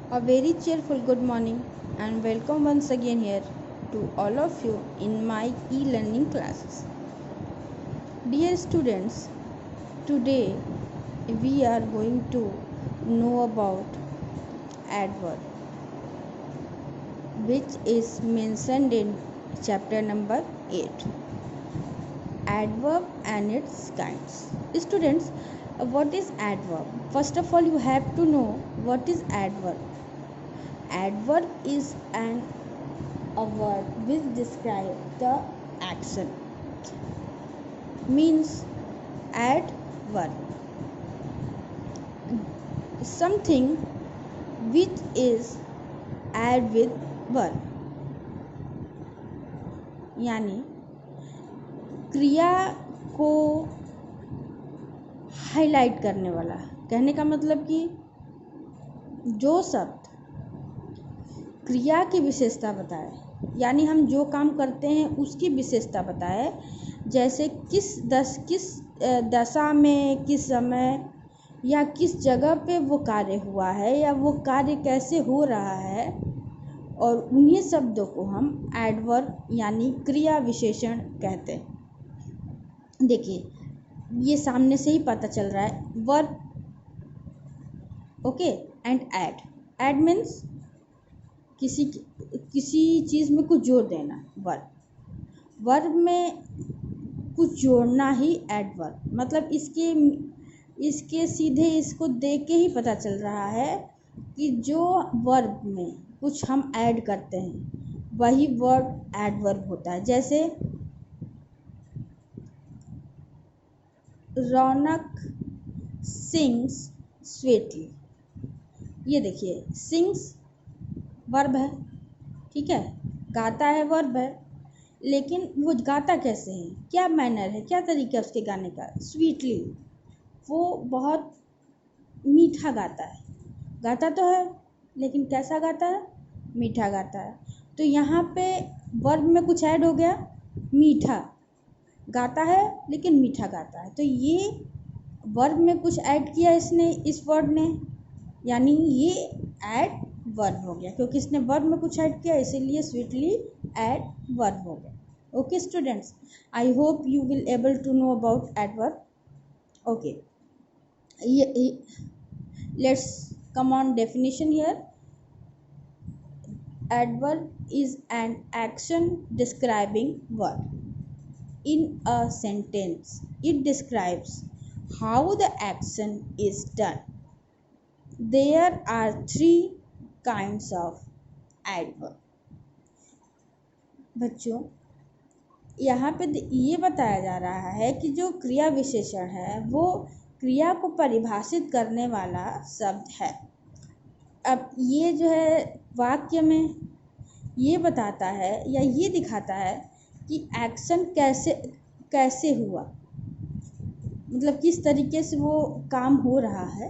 A very cheerful good morning and welcome once again here to all of you in my e-learning classes. Dear students, today we are going to know about adverb which is mentioned in chapter number 8. Adverb and its kinds. Students, what is adverb? First of all, you have to know what is adverb. Adverb is a word which describes the action. Means adverb, something which is add with verb, यानी क्रिया को highlight करने वाला। कहने का मतलब कि जो शब्द क्रिया की विशेषता बताए, यानी हम जो काम करते हैं उसकी विशेषता बताए, जैसे किस दशा में, किस समय या किस जगह पे वो कार्य हुआ है या वो कार्य कैसे हो रहा है, और उन्हीं शब्दों को हम एडवर्ब यानी क्रिया विशेषण कहते हैं। देखिए, ये सामने से ही पता चल रहा है, verb, okay, and add means किसी चीज़ में कुछ जोड़ देना। वर्ब में कुछ जोड़ना ही एडवर्ब, मतलब इसके सीधे इसको देख के ही पता चल रहा है कि जो वर्ब में कुछ हम ऐड करते हैं वही वर्ब एडवर्ब होता है। जैसे रौनक सिंग्स स्वीटली, ये देखिए, सिंग्स वर्ब है, ठीक है, गाता है वर्ब है, लेकिन वो गाता कैसे है, क्या मैनर है, क्या तरीका है उसके गाने का। स्वीटली, वो बहुत मीठा गाता है, गाता तो है लेकिन कैसा गाता है, मीठा गाता है। तो यहाँ पे वर्ब में कुछ ऐड हो गया, मीठा गाता है लेकिन मीठा गाता है, तो ये वर्ब में कुछ ऐड किया इसने, इस वर्ड ने, यानी ये ऐड वर्ब हो गया, क्योंकि इसने वर्ब में कुछ ऐड किया इसीलिए स्वीटली ऐड वर्ब हो गया। Okay students, I hope you will able to know about adverb. Okay, let's come on definition here. Adverb is an action describing verb in a sentence. It describes how the action is done. There are three kinds of adverb. बच्चों, यहाँ पे ये बताया जा रहा है कि जो क्रिया विशेषण है वो क्रिया को परिभाषित करने वाला शब्द है। अब ये जो है वाक्य में ये बताता है या ये दिखाता है कि एक्शन कैसे हुआ, मतलब किस तरीके से वो काम हो रहा है,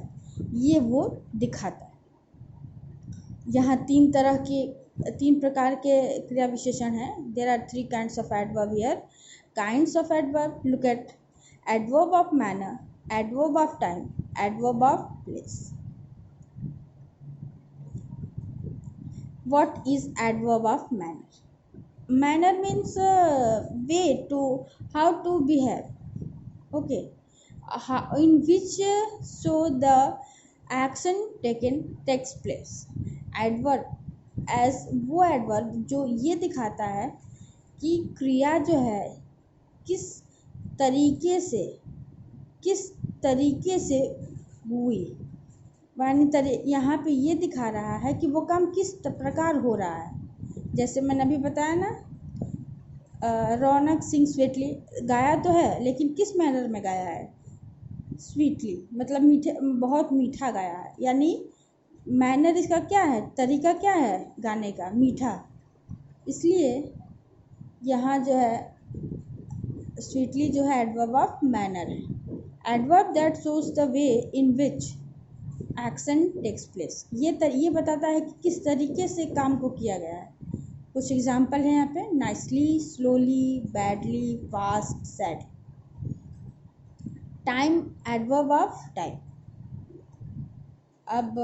ये वो दिखाता है। यहाँ तीन प्रकार के क्रिया विशेषण हैं। There are three kinds of adverb here. Kinds of adverb, look at adverb of manner, adverb of time, adverb of place. What is adverb of manner? Manner means way to, how to behave, okay, in which so the action takes place. Adverb as वो adverb जो ये दिखाता है कि क्रिया जो है किस तरीके से हुई, यहाँ पे ये दिखा रहा है कि वो काम किस प्रकार हो रहा है। जैसे मैंने अभी बताया ना, रौनक सिंह स्वीटली, गाया तो है लेकिन किस मैनर में गाया है, स्वीटली, मतलब बहुत मीठा गाया है, यानी मैनर इसका क्या है, तरीका क्या है गाने का, मीठा। इसलिए यहाँ जो है स्वीटली जो है एडवर्ब ऑफ मैनर है। Adverb that shows the way in which action takes place, ये बताता है कि किस तरीके से काम को किया गया है। कुछ एग्जाम्पल है यहाँ पे, nicely, slowly, badly, fast, sad. Time, adverb of time, अब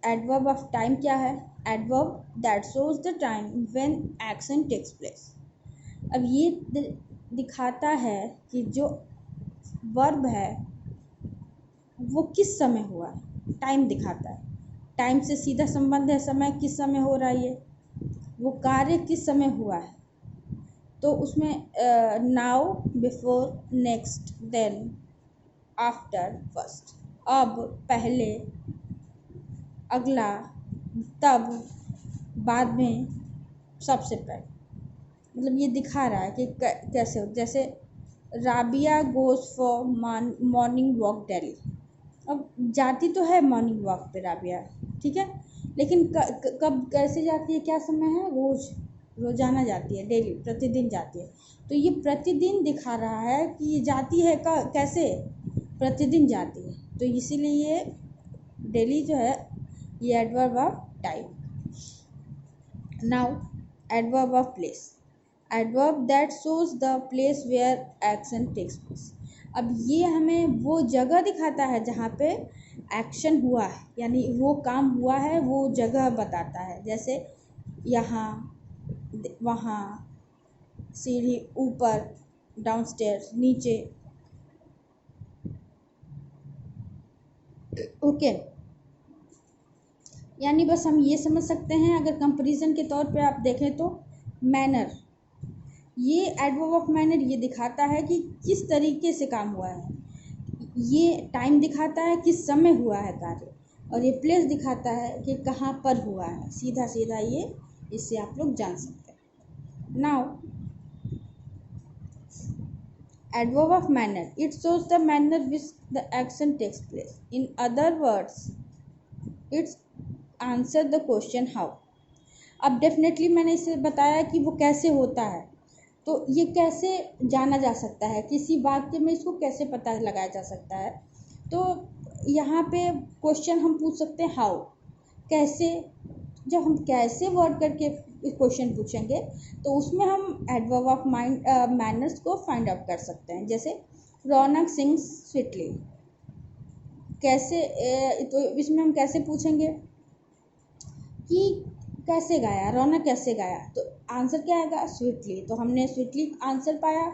एडवर्ब ऑफ टाइम क्या है? Adverb that shows the time when action takes place. अब ये दिखाता है कि जो वर्ब है वो किस समय हुआ है, टाइम दिखाता है। टाइम से सीधा संबंध है, समय किस समय हो रहा है, ये वो कार्य किस समय हुआ है। तो उसमें now, before, next, then, after, first. अब, पहले, अगला, तब, बाद में, सबसे पहले। मतलब ये दिखा रहा है कि कैसे हो। जैसे Rabia goes for morning walk daily. अब जाती तो है मॉर्निंग वॉक पे राबिया, ठीक है, लेकिन कब कैसे जाती है, क्या समय है? रोज़ाना जाती है, डेली, प्रतिदिन जाती है। तो ये प्रतिदिन दिखा रहा है कि ये जाती है कैसे, प्रतिदिन जाती है। तो इसीलिए ये डेली जो है ये adverb of time. Now adverb of place, adverb that shows the place where action takes place. अब ये हमें वो जगह दिखाता है जहाँ पे एक्शन हुआ है, यानी वो काम हुआ है, वो जगह बताता है। जैसे यहाँ, वहाँ, सीढ़ी, ऊपर, डाउनस्टेयर्स, नीचे। ओके, यानी बस हम ये समझ सकते हैं, अगर कंपैरिजन के तौर पे आप देखें तो मैनर, ये एडवर्ब ऑफ मैनर ये दिखाता है कि किस तरीके से काम हुआ है। ये टाइम दिखाता है किस समय हुआ है कार्य, और ये प्लेस दिखाता है कि कहाँ पर हुआ है। सीधा सीधा ये इससे आप लोग जान सकते हैं। Now adverb of manner, it shows the manner which the action takes place. In other words, it's answer the question how। अब डेफिनेटली मैंने इसे बताया कि वो कैसे होता है, तो ये कैसे जाना जा सकता है, किसी वाक्य में इसको कैसे पता लगाया जा सकता है। तो यहाँ पे क्वेश्चन हम पूछ सकते हैं हाउ, कैसे। जब हम कैसे वर्ड करके क्वेश्चन पूछेंगे तो उसमें हम एडवर्ब ऑफ मैनर्स को फाइंड आउट कर सकते हैं। जैसे रौनक सिंग्स स्वीटली, कैसे, तो इसमें हम कैसे पूछेंगे कि कैसे गाया, रौनक कैसे गाया, तो आंसर क्या आएगा? स्वीटली। तो हमने स्वीटली आंसर पाया,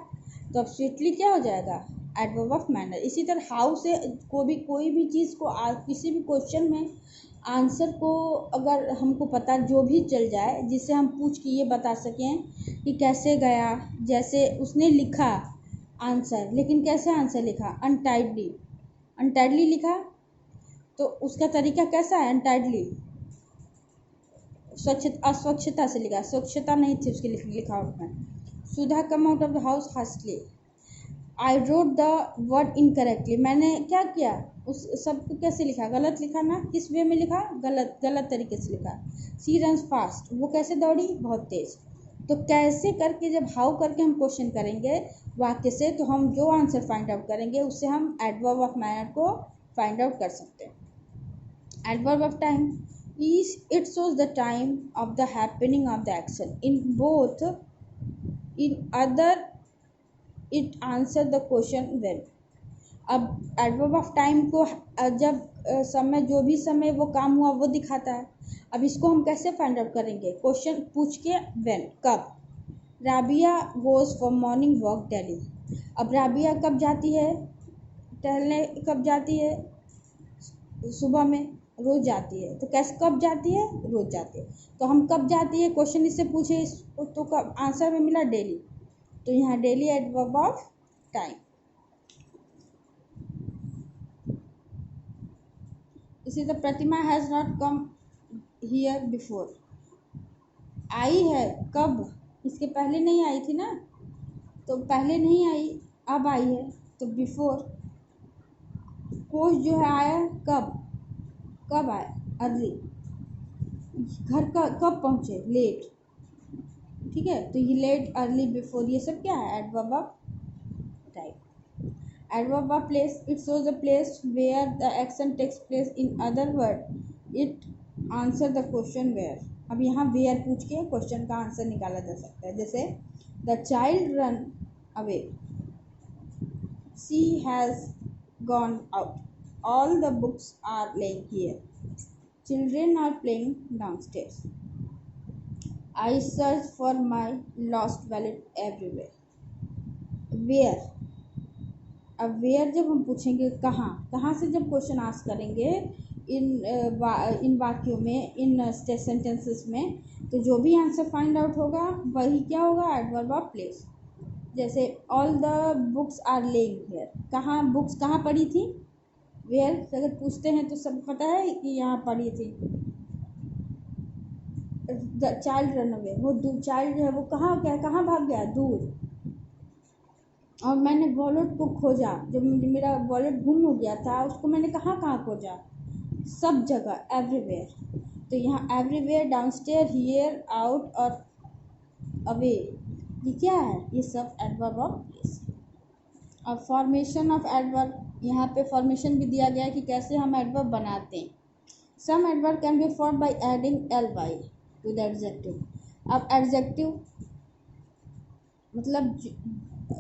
तो अब स्वीटली क्या हो जाएगा? Adverb of manner. इसी तरह हाउ से कोई भी चीज़ को किसी भी क्वेश्चन में आंसर को अगर हमको पता जो भी चल जाए, जिससे हम पूछ के ये बता सकें कि कैसे गया। जैसे उसने लिखा आंसर, लेकिन कैसे आंसर लिखा? अनटाइडली लिखा, तो उसका तरीका कैसा है? अनटाइडली, अस्वच्छता से लिखा, स्वच्छता नहीं थी उसकी लिखावट में। Sudha come out of the house hastily, I wrote the word incorrectly, मैंने क्या किया, उस सबको कैसे लिखा? गलत लिखा ना, किस वे में लिखा? गलत तरीके से लिखा। सी रन्स फास्ट, वो कैसे दौड़ी? बहुत तेज। तो कैसे करके जब हाउ करके हम क्वेश्चन करेंगे वाक्य से, तो हम जो आंसर फाइंड आउट करेंगे उससे हम एडवर्ब ऑफ मैनर को फाइंड आउट कर सकते हैं। Adverb of time is it shows the time of the happening of the action in both, in other it answer the question when। अब adverb of time को जब समय, जो भी समय वो काम हुआ वो दिखाता है। अब इसको हम कैसे फाइंड आउट करेंगे? क्वेश्चन पूछ के when, कब। Rabia goes for morning walk daily, अब राबिया कब जाती है टहलने, कब जाती है? सुबह में, रोज जाती है। तो कैसे, कब जाती है? रोज जाती है। तो हम कब जाती है क्वेश्चन इससे पूछे, तो कब आंसर में मिला? डेली। तो यहाँ डेली एडवर्ब ऑफ टाइम। इसी तरह Pratima has not come here before, आई है कब, इसके पहले नहीं आई थी ना, तो पहले नहीं आई, अब आई है, तो बिफोर। कोच जो है आया कब आया? अर्ली। घर का कब पहुँचे? लेट। ठीक है, तो ये लेट, अर्ली, बिफोर, ये सब क्या है? Adverb of time. Adverb of place, it shows the place where the action takes place. In other word it answer the question where. अब यहाँ वेयर पूछ के क्वेश्चन का आंसर निकाला जा सकता है। जैसे the child run away, she has gone out, all the books are laying here. Children are playing downstairs. I search for my lost wallet everywhere. Where? अब वेयर जब हम पूछेंगे कहाँ से जब क्वेश्चन आस्क करेंगे इन वाक्यों में, इन सेंटेंसेस में, तो जो भी आंसर फाइंड आउट होगा वही क्या होगा, एडवर्ब ऑफ प्लेस। जैसे all the books are laying here, कहाँ बुक्स कहाँ पड़ी थी, वेयर अगर पूछते हैं तो सब पता है कि यहाँ पड़ी थी। द चाइल्ड रन अवे, वो चाइल्ड जो है वो कहाँ भाग गया, दूर। और मैंने वॉलेट को खोजा, जब मेरा वॉलेट गुम हो गया था उसको मैंने कहाँ खोजा, सब जगह, एवरीवेयर। तो यहाँ एवरीवेयर, डाउनस्टेयर, हियर, आउट और अवे, ये क्या है, ये सब एडवर्ब ऑफ प्लेस। और फॉर्मेशन ऑफ एडवर्ब, यहाँ पे फॉर्मेशन भी दिया गया है कि कैसे हम एडवर्ब बनाते हैं। Some adverb can be form by adding L Y to the adjective. अब एडजेक्टिव मतलब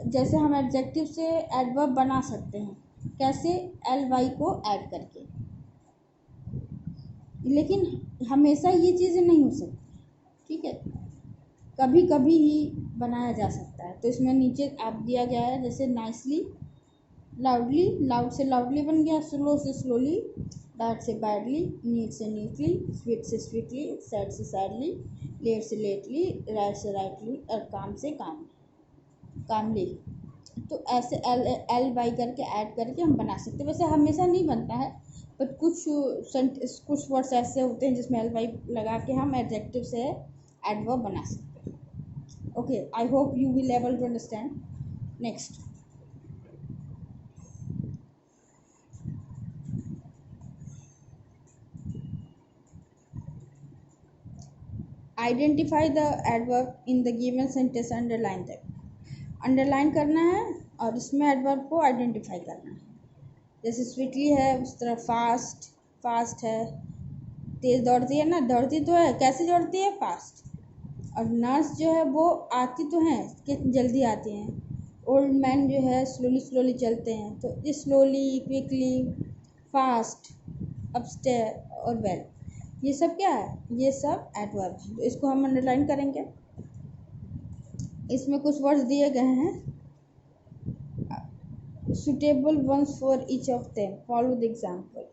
जैसे हम एडजेक्टिव से एडवर्ब बना सकते हैं, कैसे, एल वाई को ऐड करके। लेकिन हमेशा ये चीज़ें नहीं हो सकती, ठीक है, कभी कभी ही बनाया जा सकता है। तो इसमें नीचे आप दिया गया है, जैसे नाइसली, लाउडली, लाउड से लाउडली बन गया, स्लो से स्लोली, बैड से बैडली, नीट से नीटली, स्वीट से स्वीटली, सैड से सैडली, लेट से लेटली, राइट से राइटली और काम से कामली। तो ऐसे एल वाई करके ऐड करके हम बना सकते हैं। वैसे हमेशा नहीं बनता है, बट कुछ वर्ड्स ऐसे होते हैं जिसमें एल वाई लगा के हम एडजेक्टिव से एडवर्ब बना सकते हैं। Okay, I hope you will able to understand. Next, identify the adverb in the given sentence, underline that. Underline करना है और इसमें एडवर्ब को आइडेंटिफाई करना है। जैसे स्वीटली है उस तरह फास्ट है, तेज़ दौड़ती है ना, दौड़ती तो है, कैसे दौड़ती है, फास्ट। और नर्स जो है वो आती तो हैं कि जल्दी आती हैं। ओल्ड मैन जो है स्लोली चलते हैं, तो ये स्लोली, क्विकली, फास्ट, अपस्टेयर और वेल, ये सब क्या है, ये सब एडवर्ब है। तो इसको हम अंडरलाइन करेंगे। इसमें कुछ वर्ड्स दिए गए हैं, suitable ones for each of them, follow the example।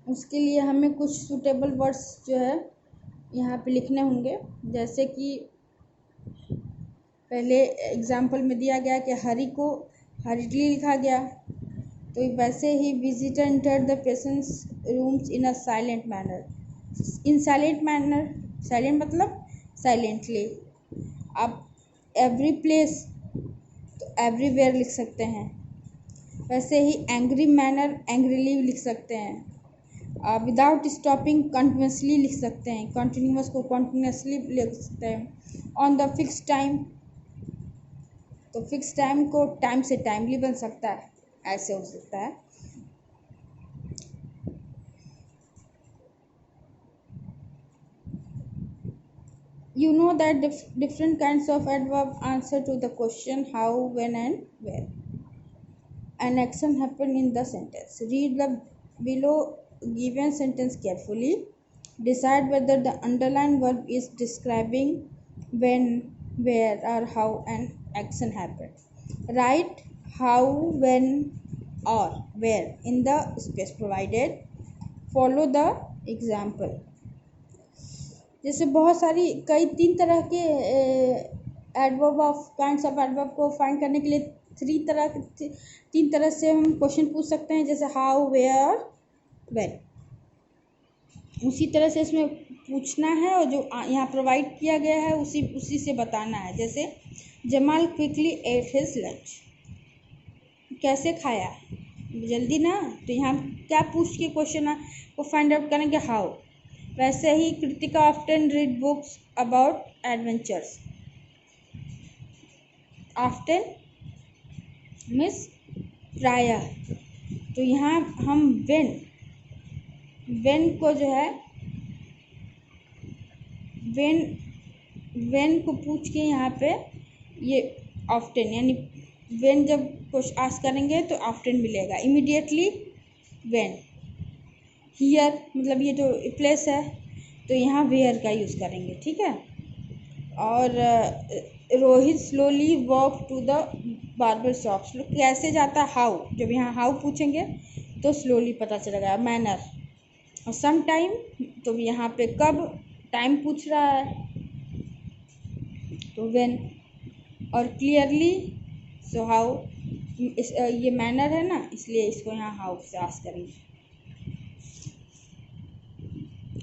उसके लिए हमें कुछ suitable words जो है यहाँ पे लिखने होंगे। जैसे कि पहले एग्जाम्पल में दिया गया कि हरी को हरीडली लिखा गया, तो वैसे ही visitor enter the patients rooms in a silent manner. In silent manner, silent मतलब साइलेंटली। अब एवरी प्लेस तो एवरीवेयर लिख सकते हैं। वैसे ही एंग्री मैनर, एंग्रीली लिख सकते हैं। विदाउट स्टॉपिंग कंटिन्यूसली लिख सकते हैं, कंटिन्यूस को कंटिन्यूसली लिख सकते हैं। ऑन द फिक्स टाइम, तो फिक्स टाइम को टाइम से टाइमली बन सकता है, ऐसे हो सकता है। You know that different kinds of adverb answer to the question how, when and where an action happen in the sentence. Read the below given sentence carefully. Decide whether the underlined verb is describing when, where or how an action happened. Write how, when or where in the space provided. Follow the example. जैसे बहुत सारी तीन तरह के adverb of kinds of adverb को find करने के लिए तीन तरह से हम क्वेश्चन पूछ सकते हैं, जैसे हाउ, वेयर, व्हेन। उसी तरह से इसमें पूछना है और जो यहाँ प्रोवाइड किया गया है उसी से बताना है। जैसे Jamal quickly at his lunch, कैसे खाया, जल्दी ना, तो यहाँ क्या पूछ के क्वेश्चन को फाइंड आउट करेंगे, हाउ। वैसे ही Kritika often read books about adventures. Often मिस प्रायः, तो यहाँ हम वेन को जो है वेन को पूछ के यहाँ पे ये ऑफ्टन, यानी वेन जब कुछ आस्क करेंगे तो ऑफ्टन मिलेगा। इमीडिएटली when, here मतलब ये जो प्लेस है तो यहाँ where का यूज़ करेंगे, ठीक है। और Rohit slowly walk to the barber shop, कैसे जाता है, हाउ, जब यहाँ हाउ पूछेंगे तो स्लोली पता चलेगा, मैनर। और सम टाइम तो यहाँ पे कब टाइम पूछ रहा है तो व्हेन। और क्लियरली सो हाउ, ये मैनर है ना, इसलिए इसको यहाँ हाउ से आस्क करेंगे।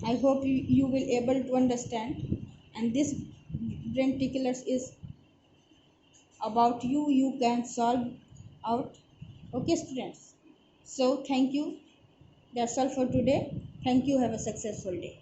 I hope you will able to understand, and this brain ticklers is about you. You can solve out. Okay, students. So thank you. That's all for today. Thank you. Have a successful day.